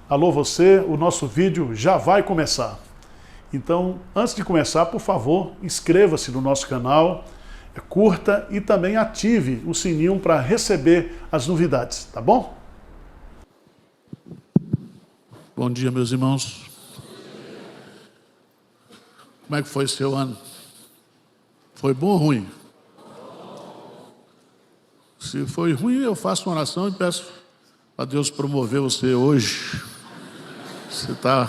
Alô você, o nosso vídeo já vai começar. Então, antes de começar, por favor, inscreva-se no nosso canal, curta e também ative o sininho para receber as novidades, tá bom? Bom dia, meus irmãos. Como é que foi o seu ano? Foi bom ou ruim? Se foi ruim, eu faço uma oração e peço a Deus promover você hoje. Você tá...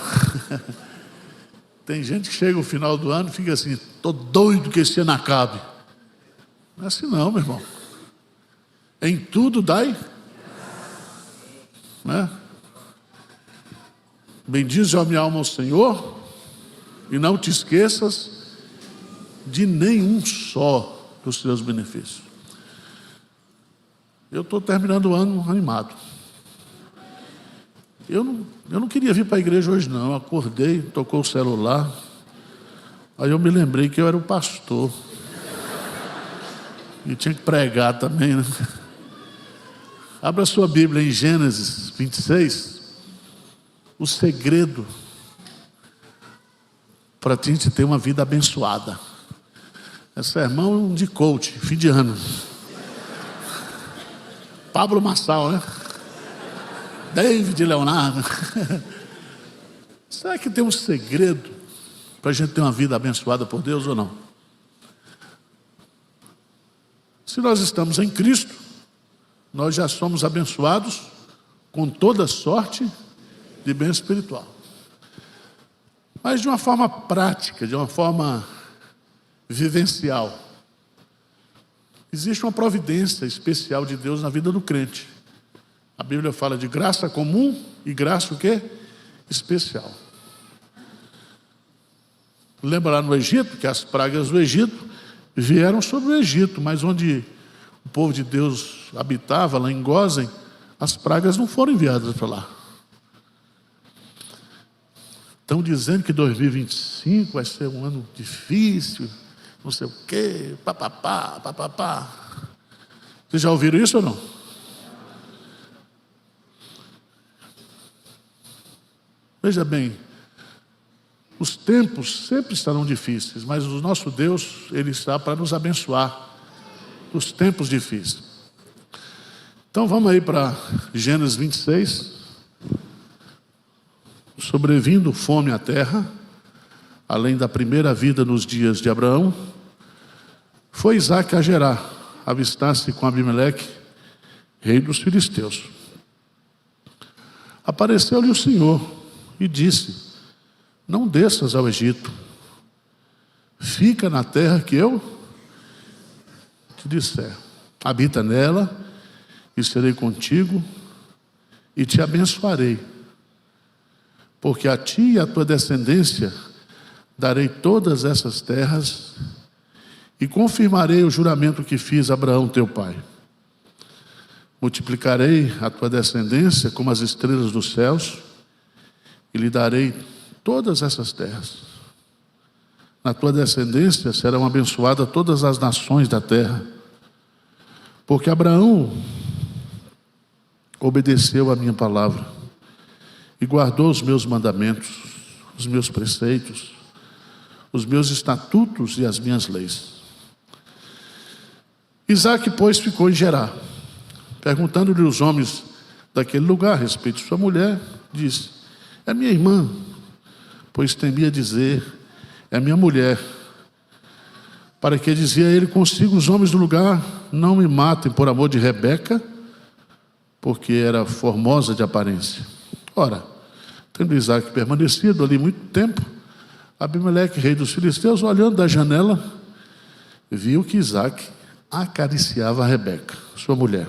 Tem gente que chega no final do ano e fica assim, tô doido que esse ano acabe. Não é assim não, meu irmão. Em tudo dai, né? Bendize a minha alma ao Senhor e não te esqueças de nenhum só dos seus benefícios. Eu estou terminando o ano animado. Eu não queria vir para a igreja hoje não. Eu acordei, tocou o celular. Aí eu me lembrei que eu era o pastor. E tinha que pregar também, né? Abra sua Bíblia em Gênesis 26. O segredo para a gente ter uma vida abençoada. É sermão de coach, fim de ano. Pablo Marçal, né? David Leonardo. Será que tem um segredo para a gente ter uma vida abençoada por Deus ou não? Se nós estamos em Cristo, nós já somos abençoados com toda sorte de bem espiritual. Mas de uma forma prática, de uma forma vivencial. Existe uma providência especial de Deus na vida do crente. A Bíblia fala de graça comum e graça o quê? Especial. Lembra lá no Egito, que as pragas do Egito vieram sobre o Egito, mas onde o povo de Deus habitava, lá em Gósen, as pragas não foram enviadas para lá. Estão dizendo que 2025 vai ser um ano difícil, não sei o quê, papapá, papapá. Vocês já ouviram isso ou não? Veja bem, os tempos sempre estarão difíceis, mas o nosso Deus, Ele está para nos abençoar nos tempos difíceis. Então vamos aí para Gênesis 26. Sobrevindo fome à terra, além da primeira vida nos dias de Abraão, foi Isaque a Gerar, avistar-se com Abimeleque, rei dos filisteus. Apareceu-lhe o Senhor e disse: não desças ao Egito, fica na terra que eu te disser, habita nela, e serei contigo, e te abençoarei, porque a ti e à tua descendência darei todas essas terras, e confirmarei o juramento que fiz a Abraão teu pai. Multiplicarei a tua descendência como as estrelas dos céus, e lhe darei todas essas terras. Na tua descendência serão abençoadas todas as nações da terra, porque Abraão obedeceu a minha palavra e guardou os meus mandamentos, os meus preceitos, os meus estatutos e as minhas leis. Isaque, pois, ficou em Gerar. Perguntando-lhe os homens daquele lugar a respeito de sua mulher, disse: é minha irmã, pois temia dizer, é minha mulher. Para que dizia ele consigo, os homens do lugar não me matem por amor de Rebeca, porque era formosa de aparência. Ora, tendo Isaque permanecido ali muito tempo, Abimeleque, rei dos filisteus, olhando da janela, viu que Isaque acariciava a Rebeca, sua mulher.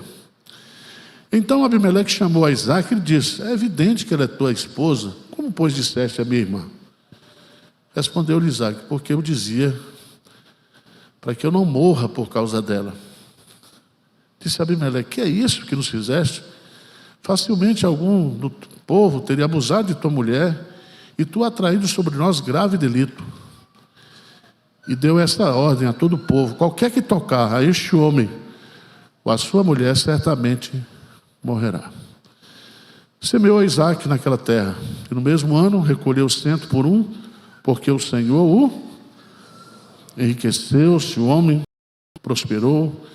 Então Abimeleque chamou a Isaque e lhe disse: é evidente que ela é tua esposa, como pois disseste a minha irmã? Respondeu-lhe Isaque: porque eu dizia, para que eu não morra por causa dela. Disse Abimeleque: que é isso que nos fizeste? Facilmente algum do povo teria abusado de tua mulher, e tu atraído sobre nós grave delito. E deu esta ordem a todo o povo: qualquer que tocar a este homem ou a sua mulher, certamente morrerá. Semeou Isaac naquela terra, e no mesmo ano recolheu 100 por um, porque o Senhor o enriqueceu-se, o homem prosperou,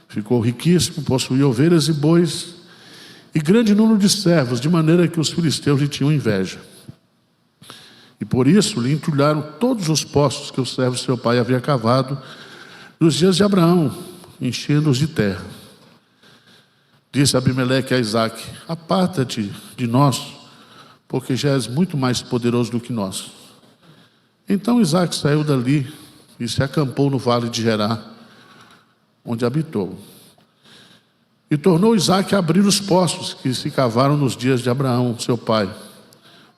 ficou riquíssimo, possuía ovelhas e bois, e grande número de servos, de maneira que os filisteus lhe tinham inveja. E por isso lhe entulharam todos os poços que o servo de seu pai havia cavado nos dias de Abraão, enchendo-os de terra. Disse Abimeleque a Isaac: aparta-te de nós, porque já és muito mais poderoso do que nós. Então Isaac saiu dali e se acampou no vale de Gerá, onde habitou. E tornou Isaac a abrir os poços que se cavaram nos dias de Abraão, seu pai,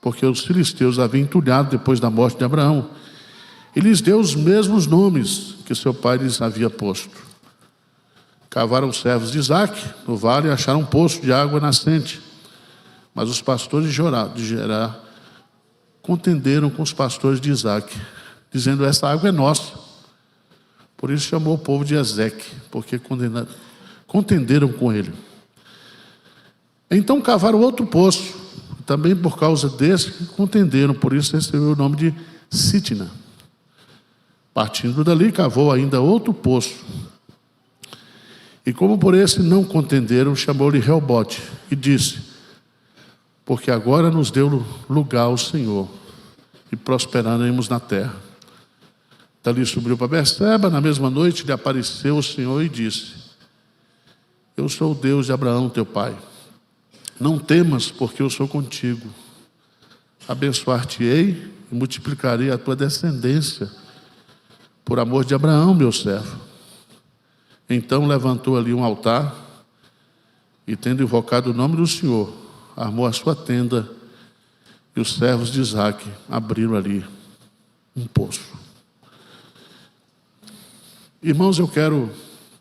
porque os filisteus haviam entulhado depois da morte de Abraão, e lhes deu os mesmos nomes que seu pai lhes havia posto. Cavaram os servos de Isaac no vale e acharam um poço de água nascente. Mas os pastores de Gerá contenderam com os pastores de Isaac, dizendo: essa água é nossa. Por isso chamou o povo de Ezeque, porque contenderam com ele. Então cavaram outro poço, também por causa desse que contenderam, por isso recebeu o nome de Sitna. Partindo dali, cavou ainda outro poço. E como por esse não contenderam, chamou-lhe Reobote e disse: porque agora nos deu lugar o Senhor, e prosperaremos na terra. Dali subiu para Berseba, na mesma noite lhe apareceu o Senhor e disse: eu sou o Deus de Abraão teu pai, não temas, porque eu sou contigo. Abençoar-te-ei e multiplicarei a tua descendência, por amor de Abraão meu servo. Então levantou ali um altar, e tendo invocado o nome do Senhor, armou a sua tenda, e os servos de Isaac abriram ali um poço. Irmãos, eu quero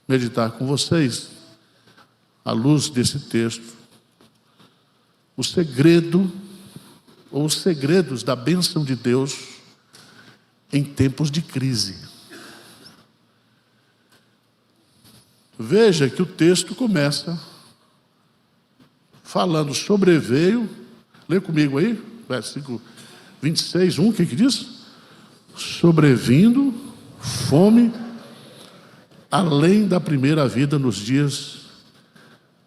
meditar com vocês, à luz desse texto, o segredo, ou os segredos da bênção de Deus em tempos de crise. Veja que o texto começa falando: sobreveio, lê comigo aí, versículo 26, 1, o que diz? Sobrevindo fome além da primeira vida nos dias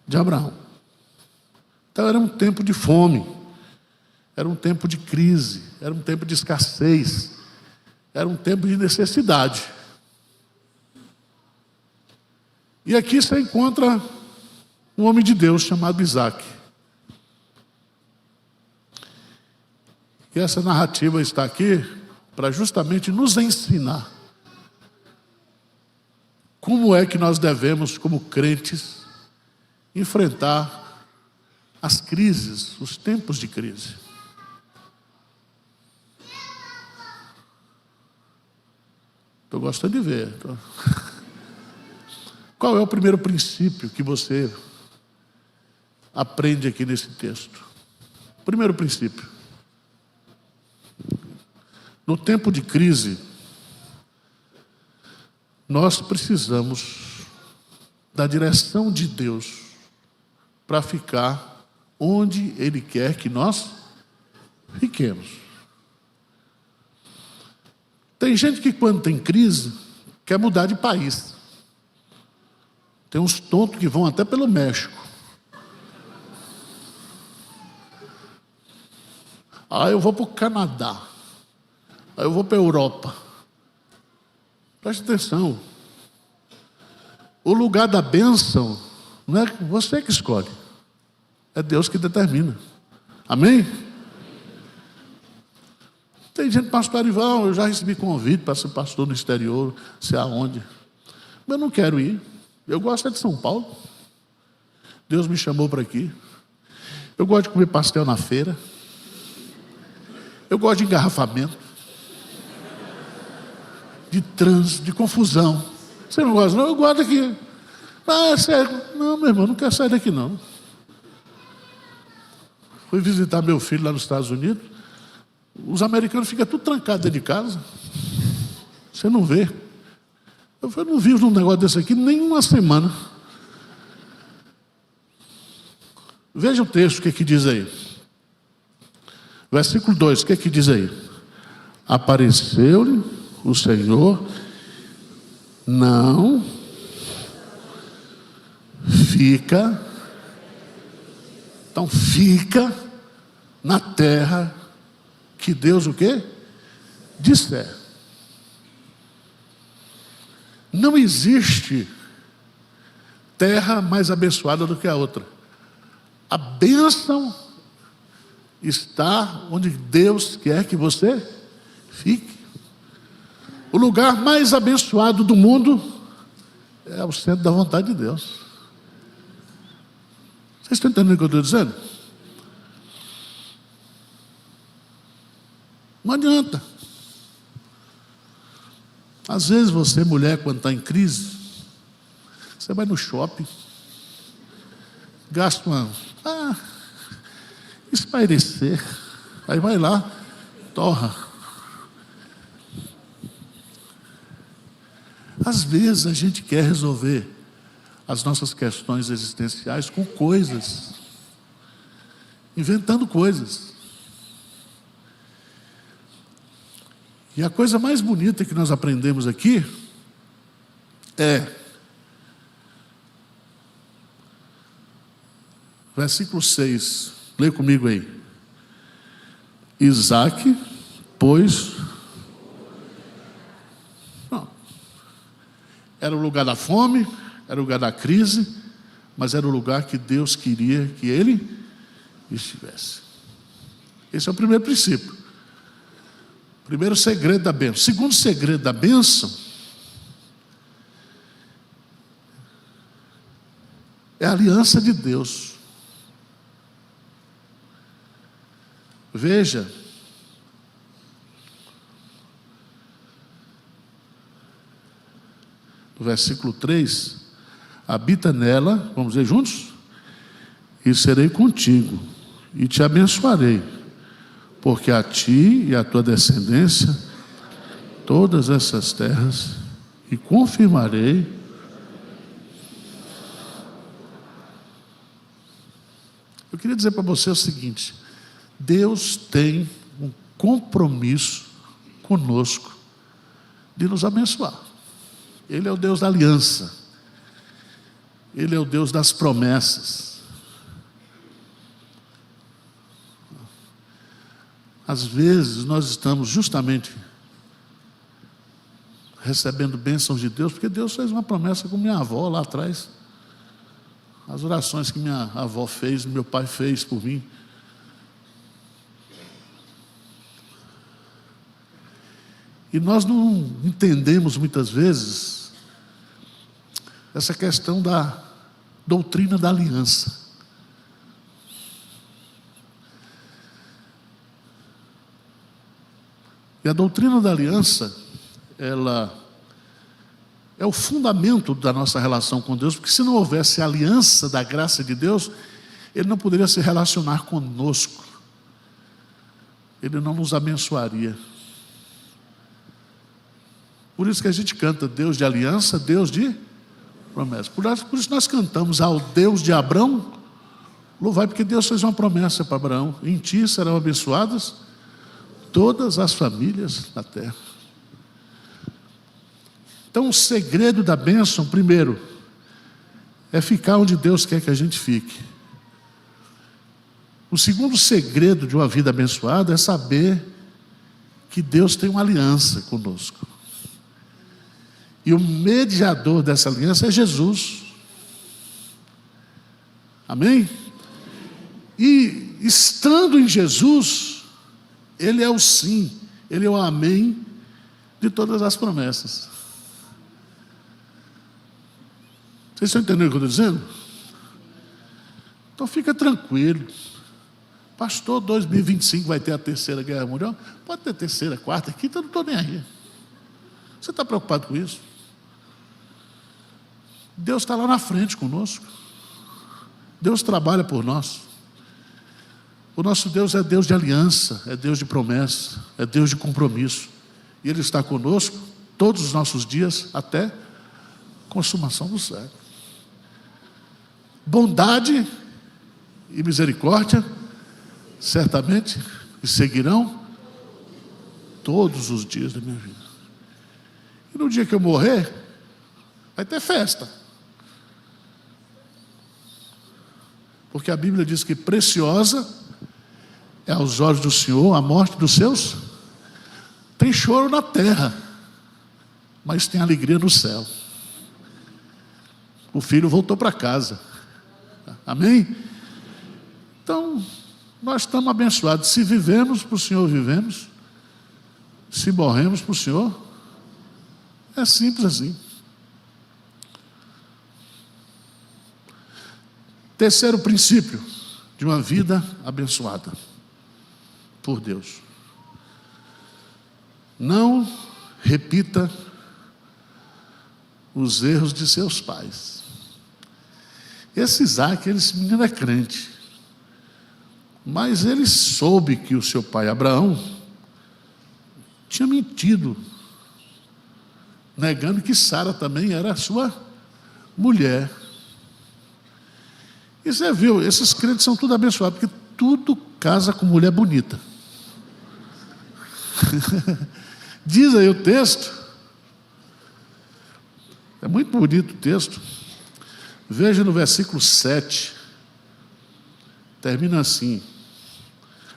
de Abraão. Então era um tempo de fome, era um tempo de crise, era um tempo de escassez, era um tempo de necessidade. E aqui você encontra um homem de Deus chamado Isaac. E essa narrativa está aqui para justamente nos ensinar como é que nós devemos, como crentes, enfrentar as crises, os tempos de crise. Estou gostando de ver. Qual é o primeiro princípio que você aprende aqui nesse texto? Primeiro princípio: no tempo de crise, nós precisamos da direção de Deus para ficar onde Ele quer que nós fiquemos. Tem gente que, quando tem crise, quer mudar de país. Tem uns tontos que vão até pelo México. Aí eu vou para o Canadá. Aí eu vou para a Europa. Preste atenção. O lugar da bênção não é você que escolhe. É Deus que determina. Amém? Tem gente, pastor Arival, eu já recebi convite para ser pastor no exterior, sei aonde. Mas eu não quero ir. Eu gosto de São Paulo. Deus me chamou para aqui. Eu gosto de comer pastel na feira. Eu gosto de engarrafamento, de trânsito, de confusão. Você não gosta, não? Eu gosto daqui. Ah, é sério. Não, meu irmão, não quero sair daqui, não. Fui visitar meu filho lá nos Estados Unidos. Os americanos ficam tudo trancados dentro de casa. Você não vê. Eu não vivo num negócio desse aqui nem uma semana. Veja o texto, o que diz aí. Versículo 2, o que diz aí? Apareceu-lhe o Senhor, não fica, então fica na terra que Deus o quê? Disser. Não existe terra mais abençoada do que a outra. A bênção está onde Deus quer que você fique. O lugar mais abençoado do mundo é o centro da vontade de Deus. Vocês estão entendendo o que eu estou dizendo? Não adianta. Às vezes você, mulher, quando está em crise, você vai no shopping, gasta espairecer, aí vai lá, torra. Às vezes a gente quer resolver as nossas questões existenciais com coisas, inventando coisas. E a coisa mais bonita que nós aprendemos aqui é versículo 6, lê comigo aí. Isaac, pois, não, era o lugar da fome, era o lugar da crise, mas era o lugar que Deus queria que ele estivesse. Esse é o primeiro princípio. Primeiro segredo da bênção. Segundo segredo da bênção é a aliança de Deus. Veja, no versículo 3, habita nela, vamos dizer juntos? E serei contigo, e te abençoarei, porque a ti e a tua descendência, todas essas terras, e confirmarei. Eu queria dizer para você o seguinte: Deus tem um compromisso conosco de nos abençoar. Ele é o Deus da aliança. Ele é o Deus das promessas. Às vezes nós estamos justamente recebendo bênçãos de Deus, porque Deus fez uma promessa com minha avó lá atrás. As orações que minha avó fez, meu pai fez por mim. E nós não entendemos muitas vezes essa questão da doutrina da aliança. E a doutrina da aliança, ela é o fundamento da nossa relação com Deus, porque se não houvesse a aliança da graça de Deus, Ele não poderia se relacionar conosco. Ele não nos abençoaria. Por isso que a gente canta Deus de aliança, Deus de promessa. Por isso nós cantamos ao Deus de Abrão, louvai, porque Deus fez uma promessa para Abraão: em ti serão abençoadas todas as famílias da terra. Então o segredo da bênção, primeiro, é ficar onde Deus quer que a gente fique. O segundo segredo de uma vida abençoada é saber que Deus tem uma aliança conosco. E o mediador dessa aliança é Jesus. Amém? E estando em Jesus, Ele é o sim, Ele é o amém de todas as promessas. Vocês estão entendendo o que eu estou dizendo? Então fica tranquilo. Pastor, 2025 vai ter a terceira guerra mundial? Pode ter terceira, quarta, quinta, eu não estou nem aí. Você está preocupado com isso? Deus está lá na frente conosco. Deus trabalha por nós. O nosso Deus é Deus de aliança, é Deus de promessa, é Deus de compromisso. E Ele está conosco todos os nossos dias até a consumação do século. Bondade e misericórdia, certamente, me seguirão todos os dias da minha vida. E no dia que eu morrer, vai ter festa. Porque a Bíblia diz que preciosa é aos olhos do Senhor a morte dos seus. Tem choro na terra, mas tem alegria no céu. O filho voltou para casa. Amém? Então, nós estamos abençoados. Se vivemos para o Senhor, vivemos. Se morremos para o Senhor, é simples assim. Terceiro princípio de uma vida abençoada por Deus: não repita os erros de seus pais. Esse Isaac, esse menino é crente, mas ele soube que o seu pai Abraão tinha mentido, negando que Sara também era a sua mulher. E você viu, esses crentes são tudo abençoados, porque tudo casa com mulher bonita. Diz aí o texto, é muito bonito o texto. Veja no versículo 7, termina assim: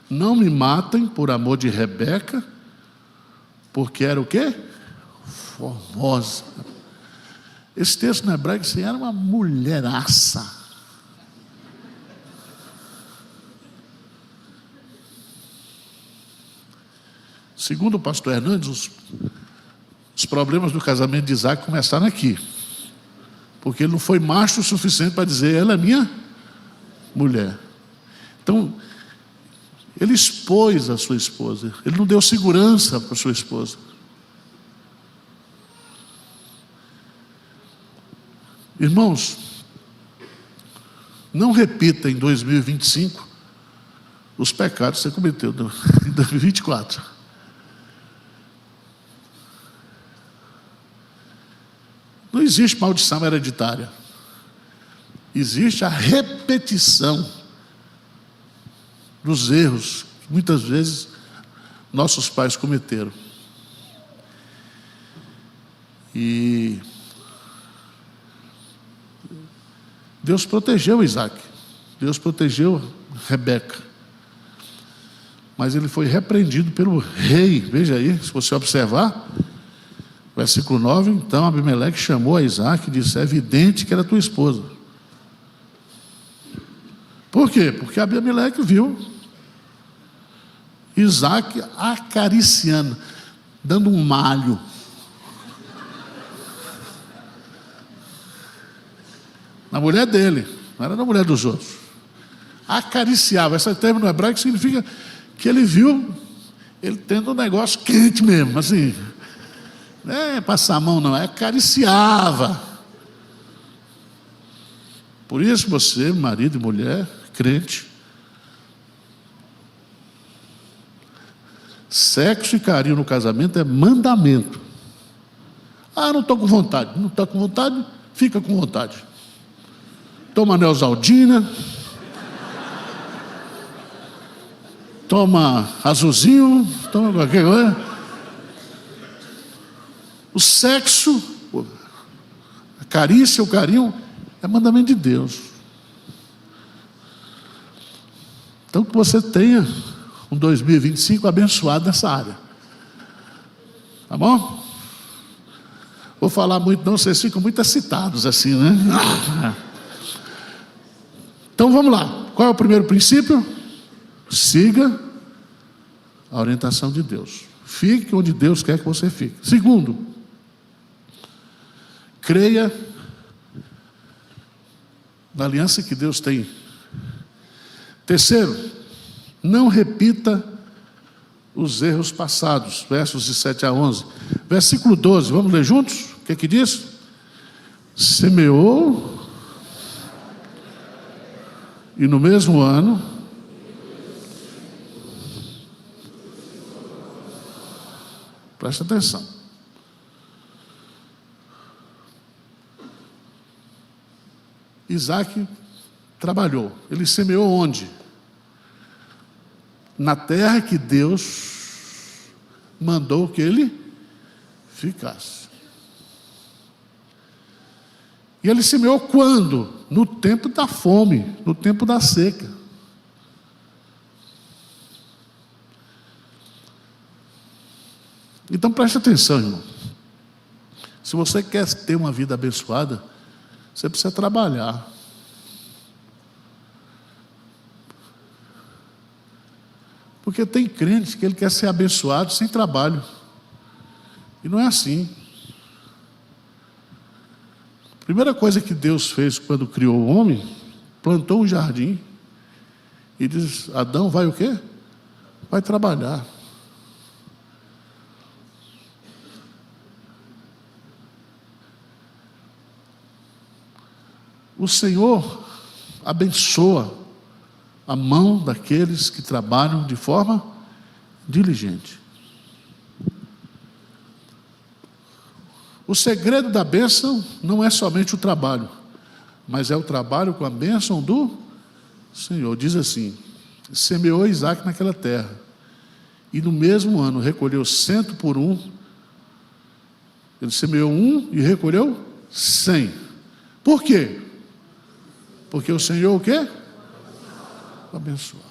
não me matem por amor de Rebeca, porque era o quê? Formosa. Esse texto no hebraico assim, era uma mulheraça. Segundo o pastor Hernandes, os problemas do casamento de Isaac começaram aqui, porque ele não foi macho o suficiente para dizer, ela é minha mulher. Então, ele expôs a sua esposa, ele não deu segurança para a sua esposa. Irmãos, não repita em 2025 os pecados que você cometeu em 2024. Não existe maldição hereditária. Existe a repetição dos erros que muitas vezes nossos pais cometeram. E Deus protegeu Isaac, Deus protegeu Rebeca, mas ele foi repreendido pelo rei. Veja aí, se você observar, versículo 9, então Abimeleque chamou a Isaac e disse, é evidente que era tua esposa. Por quê? Porque Abimeleque viu Isaac acariciando, dando um malho. Na mulher dele, não era na mulher dos outros. Acariciava, esse termo no hebraico significa que ele viu ele tendo um negócio quente mesmo, assim. Não é passar a mão, não, é acariciava. Por isso você, marido e mulher, crente, sexo e carinho no casamento é mandamento. Ah, não estou com vontade. Não está com vontade? Fica com vontade. Toma Neosaldina, toma azulzinho, toma qualquer coisa. O sexo, a carícia, o carinho, é mandamento de Deus. Então que você tenha um 2025 abençoado nessa área. Tá bom? Vou falar muito não, vocês ficam muito excitados assim, né? Então vamos lá. Qual é o primeiro princípio? Siga a orientação de Deus. Fique onde Deus quer que você fique. Segundo, creia na aliança que Deus tem. Terceiro, não repita os erros passados. Versos de 7 a 11. Versículo 12, vamos ler juntos? O que é que diz? Semeou, e no mesmo ano, presta atenção, Isaac trabalhou. Ele semeou onde? Na terra que Deus mandou que ele ficasse. E ele semeou quando? No tempo da fome, no tempo da seca. Então preste atenção, irmão. Se você quer ter uma vida abençoada, você precisa trabalhar. Porque tem crente que ele quer ser abençoado sem trabalho. E não é assim. A primeira coisa que Deus fez quando criou o homem, plantou um jardim e diz: Adão, vai o quê? Vai trabalhar. O Senhor abençoa a mão daqueles que trabalham de forma diligente. O segredo da bênção não é somente o trabalho, mas é o trabalho com a bênção do Senhor. Diz assim: semeou Isaac naquela terra, e no mesmo ano recolheu 100 por 1. Ele semeou 1 e recolheu 100. Por quê? Porque o Senhor o quê? Abençoar.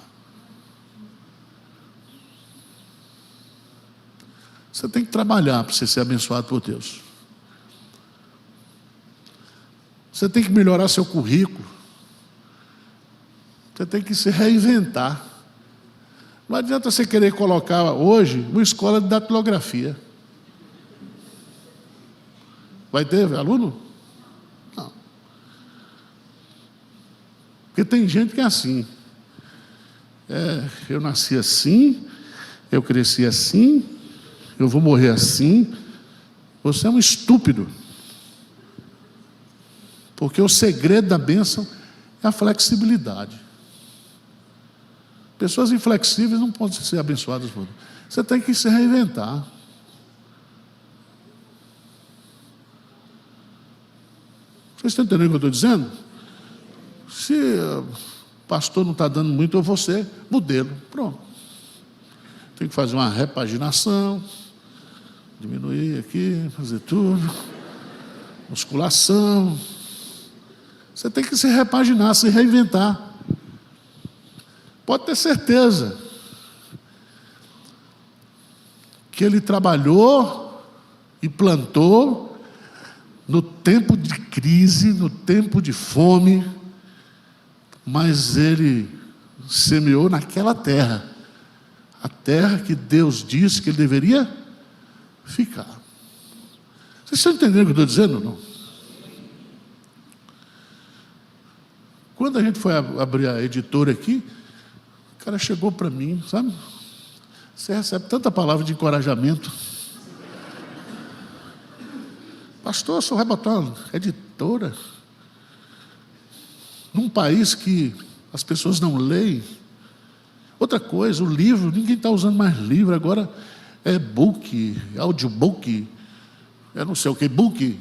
Você tem que trabalhar para você ser abençoado por Deus. Você tem que melhorar seu currículo. Você tem que se reinventar. Não adianta você querer colocar hoje uma escola de datilografia. Vai ter aluno? Não. Porque tem gente que é assim. Eu nasci assim, eu cresci assim, eu vou morrer assim. Você é um estúpido. Porque o segredo da bênção é a flexibilidade. Pessoas inflexíveis não podem ser abençoadas por Deus. Você tem que se reinventar. Vocês estão entendendo o que eu estou dizendo? Se o pastor não está dando muito, eu vou ser modelo. Pronto. Tem que fazer uma repaginação, diminuir aqui, fazer tudo, musculação. Você tem que se repaginar, se reinventar. Pode ter certeza que ele trabalhou e plantou no tempo de crise, no tempo de fome, mas ele semeou naquela terra, a terra que Deus disse que ele deveria ficar. Vocês estão entendendo o que eu estou dizendo ou não? Quando a gente foi abrir a editora aqui, o cara chegou para mim, sabe? Você recebe tanta palavra de encorajamento. Pastor, só vai botar uma editora num país que as pessoas não leem. Outra coisa, o livro, ninguém está usando mais livro, agora é book, audiobook, é não sei o que, book.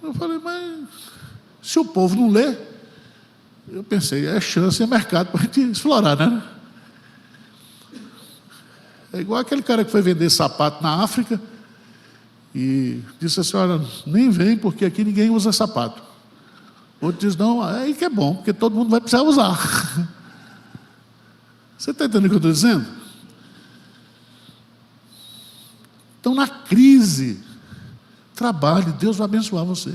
Eu falei, mas se o povo não lê, eu pensei, é chance, é mercado para a gente explorar, né? É igual aquele cara que foi vender sapato na África e disse assim: olha, nem vem porque aqui ninguém usa sapato. Outro diz: não, é aí que é bom, porque todo mundo vai precisar usar. Você está entendendo o que eu estou dizendo? Então, na crise, trabalhe, Deus vai abençoar você.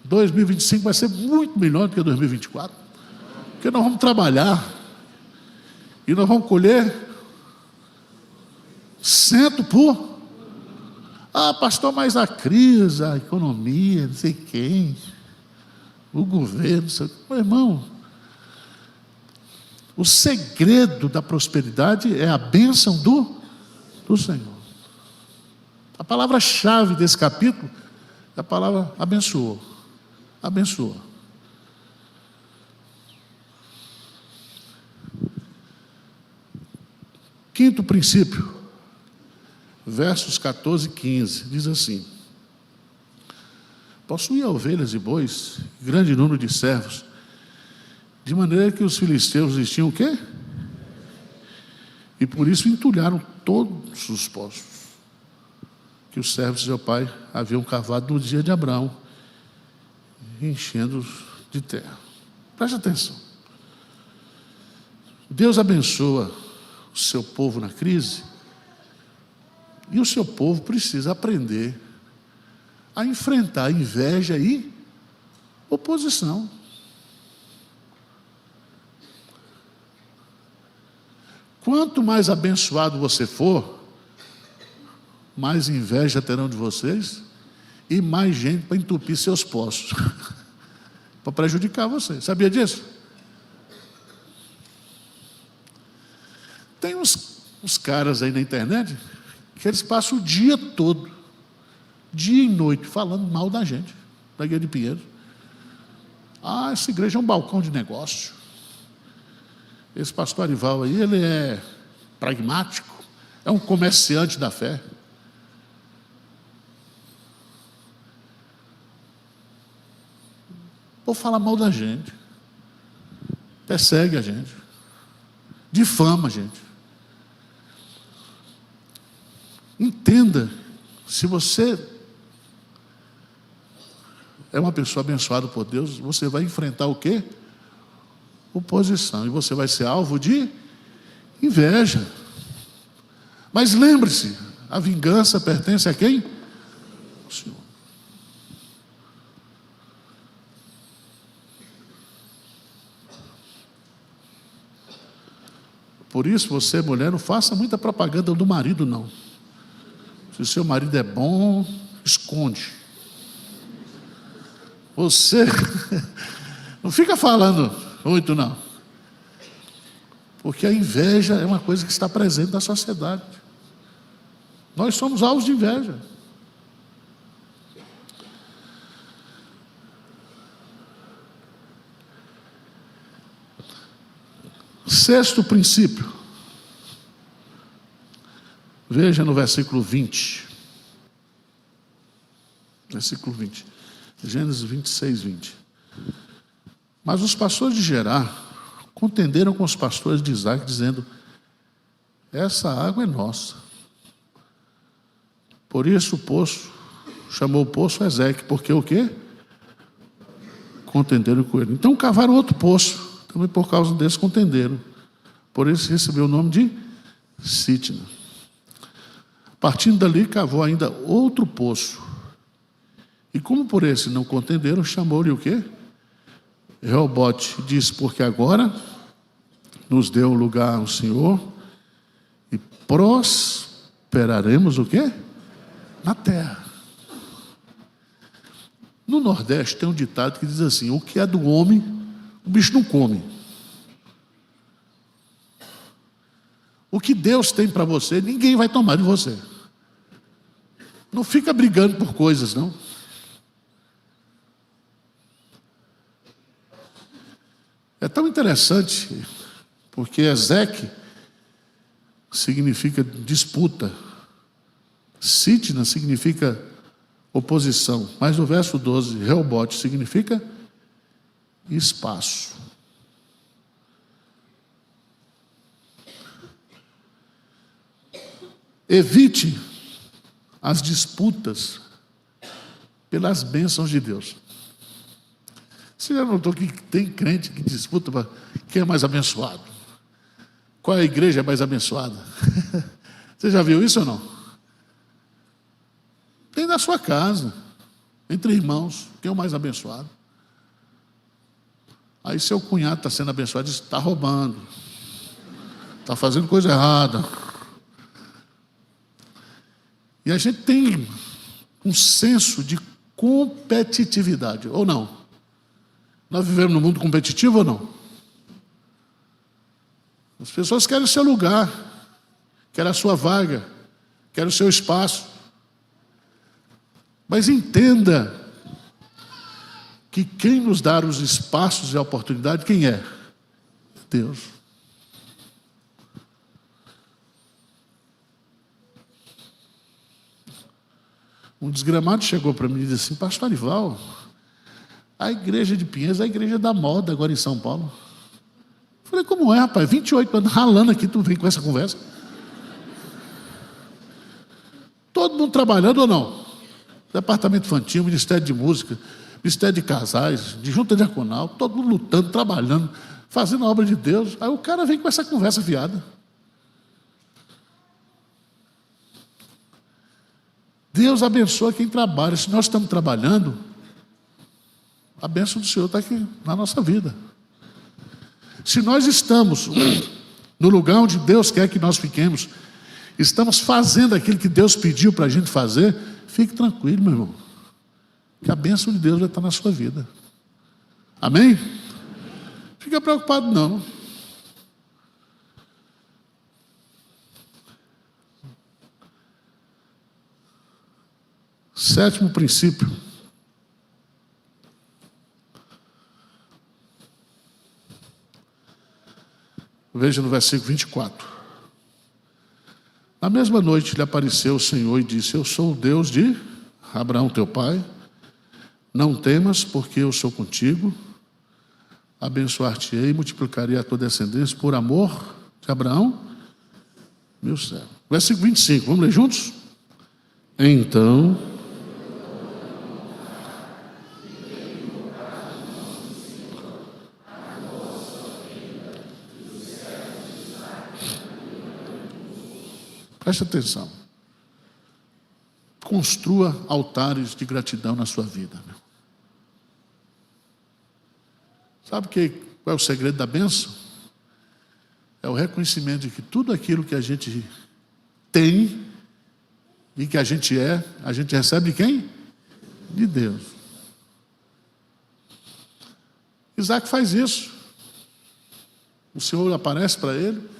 2025 vai ser muito melhor do que 2024, porque nós vamos trabalhar e nós vamos colher 100 por... Ah, pastor, mas a crise, a economia, não sei quem, o governo, não sei... Meu irmão, o segredo da prosperidade é a bênção do Senhor. A palavra-chave desse capítulo é a palavra abençoou. Abençoa. Quinto princípio, versos 14 e 15, diz assim: possuía ovelhas e bois, grande número de servos, de maneira que os filisteus lhes tinham o quê? E por isso entulharam todos os poços que os servos de seu pai haviam cavado no dia de Abraão, enchendo-os de terra. Preste atenção. Deus abençoa o seu povo na crise, e o seu povo precisa aprender a enfrentar inveja e oposição. Quanto mais abençoado você for, mais inveja terão de vocês e mais gente para entupir seus poços, para prejudicar você. Sabia disso? Tem uns caras aí na internet que eles passam o dia todo, dia e noite, falando mal da gente, da Igreja de Pinheiro. Ah, essa igreja é um balcão de negócio. Esse pastor Arival aí, ele é pragmático, é um comerciante da fé. Ou fala mal da gente, persegue a gente, difama a gente. Entenda, se você é uma pessoa abençoada por Deus, você vai enfrentar o quê? Oposição. E você vai ser alvo de inveja. Mas lembre-se, a vingança pertence a quem? O Senhor. Por isso, você, mulher, não faça muita propaganda do marido, não. Se o seu marido é bom, esconde. Você não fica falando muito, não. Porque a inveja é uma coisa que está presente na sociedade. Nós somos alvos de inveja. Sexto princípio. Veja no versículo 20. Versículo 20. Gênesis 26, 20. Mas os pastores de Gerar contenderam com os pastores de Isaac, dizendo: essa água é nossa. Por isso o poço, chamou o poço Ezeque, porque o quê? Contenderam com ele. Então cavaram outro poço, também por causa desse contenderam. Por isso recebeu o nome de Sitna. Partindo dali, cavou ainda outro poço. E como por esse não contenderam, chamou-lhe o quê? Reobote. Disse: porque agora nos deu lugar o Senhor e prosperaremos o quê? Na terra. No Nordeste tem um ditado que diz assim: o que é do homem, o bicho não come. O que Deus tem para você, ninguém vai tomar de você. Não fica brigando por coisas, não. É tão interessante, porque Ezeque significa disputa, Sitna significa oposição, mas no verso 12, Reobote significa espaço. Evite as disputas pelas bênçãos de Deus. Você já notou que tem crente que disputa para quem é mais abençoado? Qual é a igreja mais abençoada? Você já viu isso ou não? Tem na sua casa, entre irmãos, quem é o mais abençoado? Aí seu cunhado está sendo abençoado e diz: está roubando, está fazendo coisa errada. E a gente tem um senso de competitividade, ou não? Nós vivemos num mundo competitivo ou não? As pessoas querem o seu lugar, querem a sua vaga, querem o seu espaço. Mas entenda que quem nos dá os espaços e a oportunidade, quem é? Deus. Um desgramado chegou para mim e disse assim: pastor Arival, a igreja de Pinheiros é a igreja da moda agora em São Paulo. Eu falei: como é, rapaz? 28 anos ralando aqui, tu vem com essa conversa? Todo mundo trabalhando ou não? Departamento infantil, Ministério de Música, Ministério de Casais, de Junta Diaconal, todo mundo lutando, trabalhando, fazendo a obra de Deus. Aí o cara vem com essa conversa fiada. Deus abençoa quem trabalha. Se nós estamos trabalhando, a bênção do Senhor está aqui na nossa vida. Se nós estamos no lugar onde Deus quer que nós fiquemos, estamos fazendo aquilo que Deus pediu para a gente fazer, fique tranquilo, meu irmão, que a bênção de Deus vai estar na sua vida. Amém? Fica preocupado não. Sétimo princípio. Veja no versículo 24. Na mesma noite lhe apareceu o Senhor e disse: eu sou o Deus de Abraão teu pai, não temas, porque eu sou contigo, abençoar-te-ei e multiplicarei a tua descendência por amor de Abraão, meu servo. Versículo 25, vamos ler juntos? Então preste atenção. Construa altares de gratidão na sua vida. Sabe qual é o segredo da bênção? É o reconhecimento de que tudo aquilo que a gente tem e que a gente recebe de quem? De Deus. Isaac faz isso. O Senhor aparece para ele,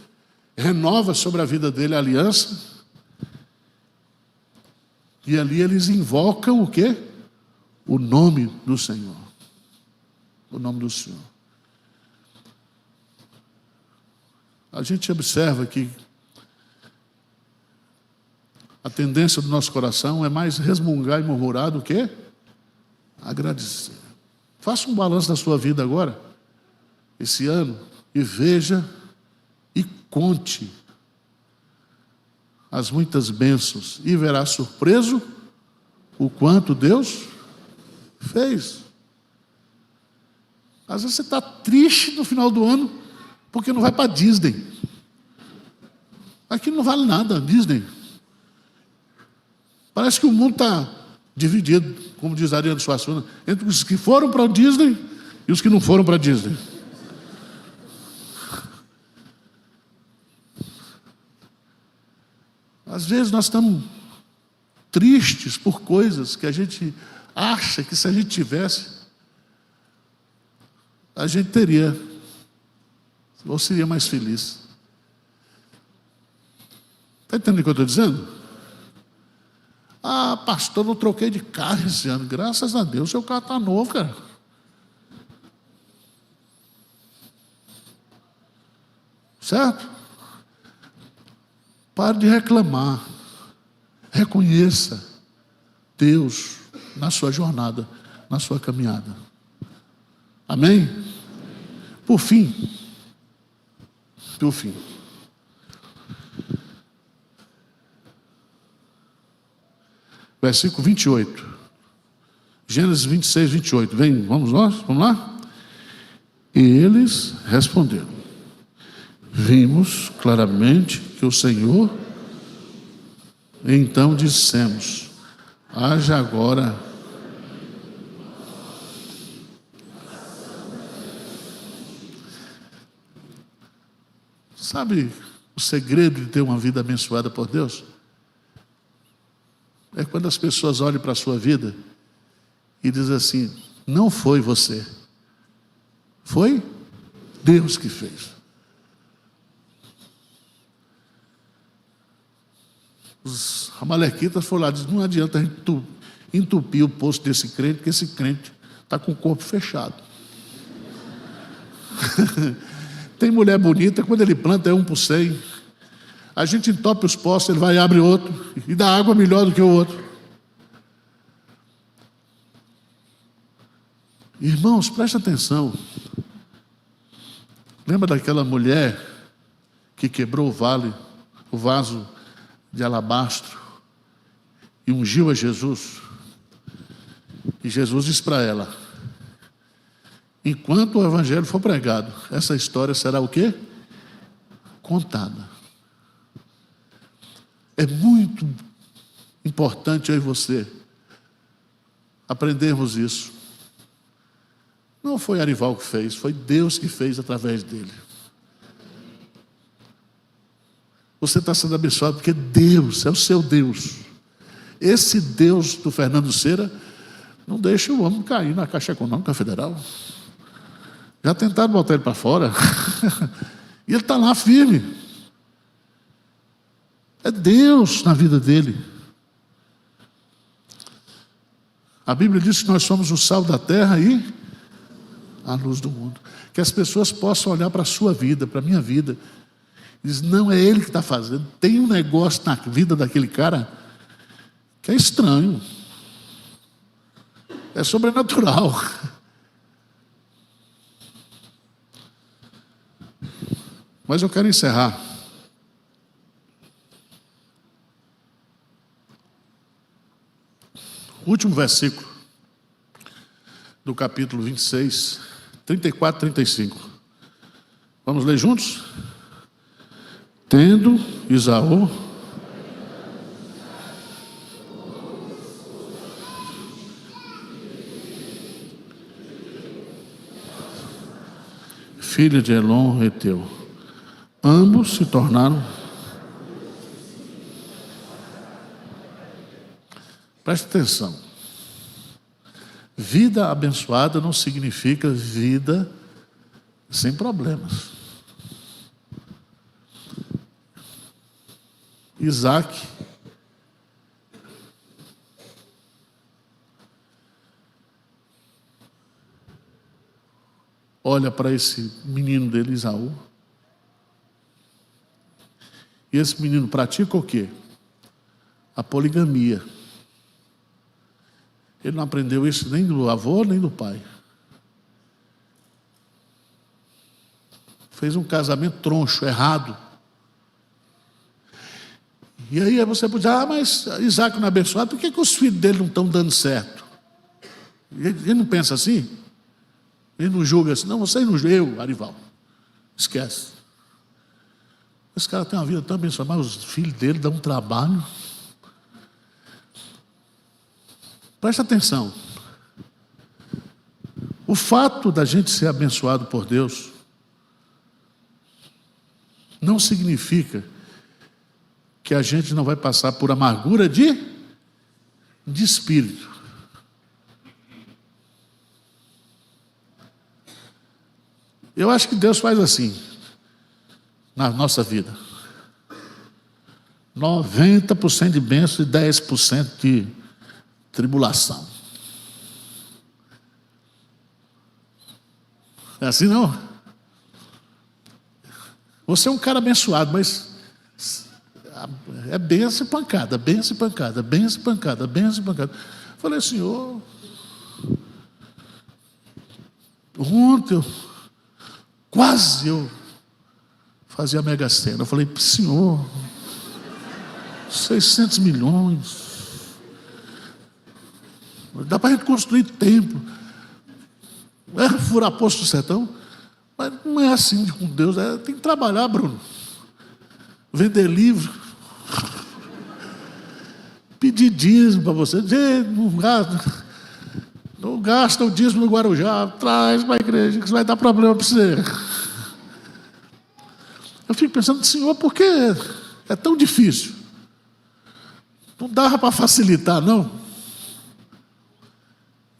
renova sobre a vida dele a aliança, e ali eles invocam o quê? O nome do Senhor. O nome do Senhor. A gente observa que a tendência do nosso coração é mais resmungar e murmurar do que agradecer. Faça um balanço da sua vida agora, esse ano, e veja e conte as muitas bênçãos e verá surpreso o quanto Deus fez. Às vezes você está triste no final do ano porque não vai para Disney. Aqui não vale nada, Disney. Parece que o mundo está dividido, como diz Ariano Suassuna, entre os que foram para Disney e os que não foram para Disney. Às vezes nós estamos tristes por coisas que a gente acha que se a gente tivesse, a gente teria, ou seria mais feliz. Está entendendo o que eu estou dizendo? Ah, pastor, não troquei de carro esse ano. Graças a Deus, seu carro está novo, cara. Certo? Pare de reclamar. Reconheça Deus na sua jornada, na sua caminhada. Amém? Por fim. Versículo 28. Gênesis 26, 28. Vem, vamos lá? E eles responderam: vimos claramente que o Senhor. Então dissemos: haja agora. Sabe o segredo de ter uma vida abençoada por Deus? É quando as pessoas olham para a sua vida e dizem assim: não foi você, foi Deus que fez. Os amalequitas foram lá e disseram: não adianta a gente entupir o poço desse crente, porque esse crente está com o corpo fechado. Tem mulher bonita, quando ele planta é 1 por 100. A gente entope os poços, ele vai e abre outro, e dá água melhor do que o outro. Irmãos, preste atenção. Lembra daquela mulher que quebrou o vaso de alabastro e ungiu a Jesus? E Jesus disse para ela: enquanto o evangelho for pregado, essa história será o quê? Contada. É muito importante eu e você aprendermos isso. Não foi Arival que fez, foi Deus que fez através dele. Você está sendo abençoado porque Deus é o seu Deus. Esse Deus do Fernando Cera não deixa o homem cair na Caixa Econômica Federal. Já tentaram botar ele para fora. E ele está lá firme. É Deus na vida dele. A Bíblia diz que nós somos o sal da terra e a luz do mundo. Que as pessoas possam olhar para a sua vida, para a minha vida. Diz, não é ele que está fazendo. Tem um negócio na vida daquele cara que é estranho. É sobrenatural. Mas eu quero encerrar. O último versículo do capítulo 26, 34 e 35. Vamos ler juntos? Tendo Esaú filha de Elon Eteu, ambos se tornaram. Preste atenção. Vida abençoada não significa vida sem problemas. Isaac olha para esse menino dele, Esaú, e esse menino pratica o quê? A poligamia. Ele não aprendeu isso nem do avô, nem do pai. Fez um casamento troncho, errado. E aí você pode dizer, mas Isaac não é abençoado, por que os filhos dele não estão dando certo? Ele não pensa assim? Ele não julga assim, não, você não julga, eu, Arival. Esquece. Esse cara tem uma vida tão abençoada, mas os filhos dele dão um trabalho. Presta atenção. O fato da gente ser abençoado por Deus não significa que a gente não vai passar por amargura de espírito. Eu acho que Deus faz assim na nossa vida. 90% de bênção e 10% de tribulação. É assim não? Você é um cara abençoado, mas é bênção e pancada, bênção e pancada, bênção e pancada, bênção e pancada. Falei, Senhor, ontem quase eu fazia a Mega Sena. Eu falei, Senhor, 600 milhões. Dá para a gente construir templo. É furar poço do sertão. Mas não é assim com Deus. Tem que trabalhar, Bruno. Vender livro. Pedir dízimo para você. Não gasta o dízimo no Guarujá. Traz para a igreja, que isso vai dar problema para você. Eu fico pensando, Senhor, por que é tão difícil? Não dava para facilitar, não?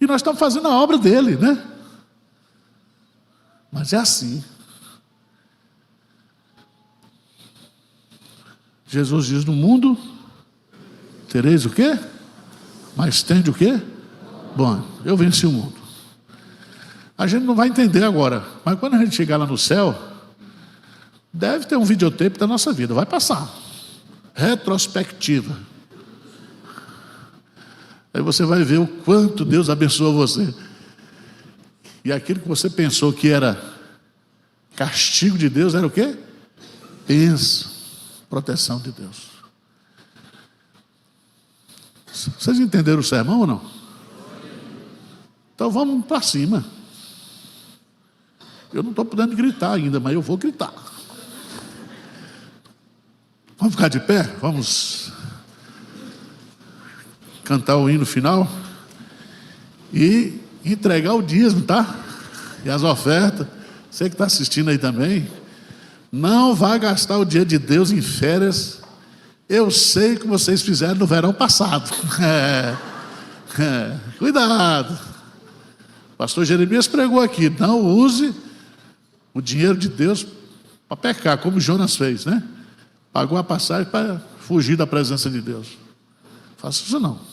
E nós estamos fazendo a obra dele, né? Mas é assim. Jesus diz, no mundo tereis o quê? Mas tende o quê? Bom, eu venci o mundo. A gente não vai entender agora, mas quando a gente chegar lá no céu, deve ter um videotape da nossa vida, vai passar. Retrospectiva. Aí você vai ver o quanto Deus abençoou você. E aquilo que você pensou que era castigo de Deus era o quê? Bênção, proteção de Deus. Vocês entenderam o sermão ou não? Então vamos para cima. Eu não estou podendo gritar ainda, mas eu vou gritar. Vamos ficar de pé? Vamos cantar o hino final e entregar o dízimo, tá? E as ofertas. Você que está assistindo aí também, não vá gastar o dia de Deus em férias. Eu sei que vocês fizeram no verão passado. Cuidado. O pastor Jeremias pregou aqui: não use o dinheiro de Deus para pecar, como Jonas fez, né? Pagou a passagem para fugir da presença de Deus. Faça isso não.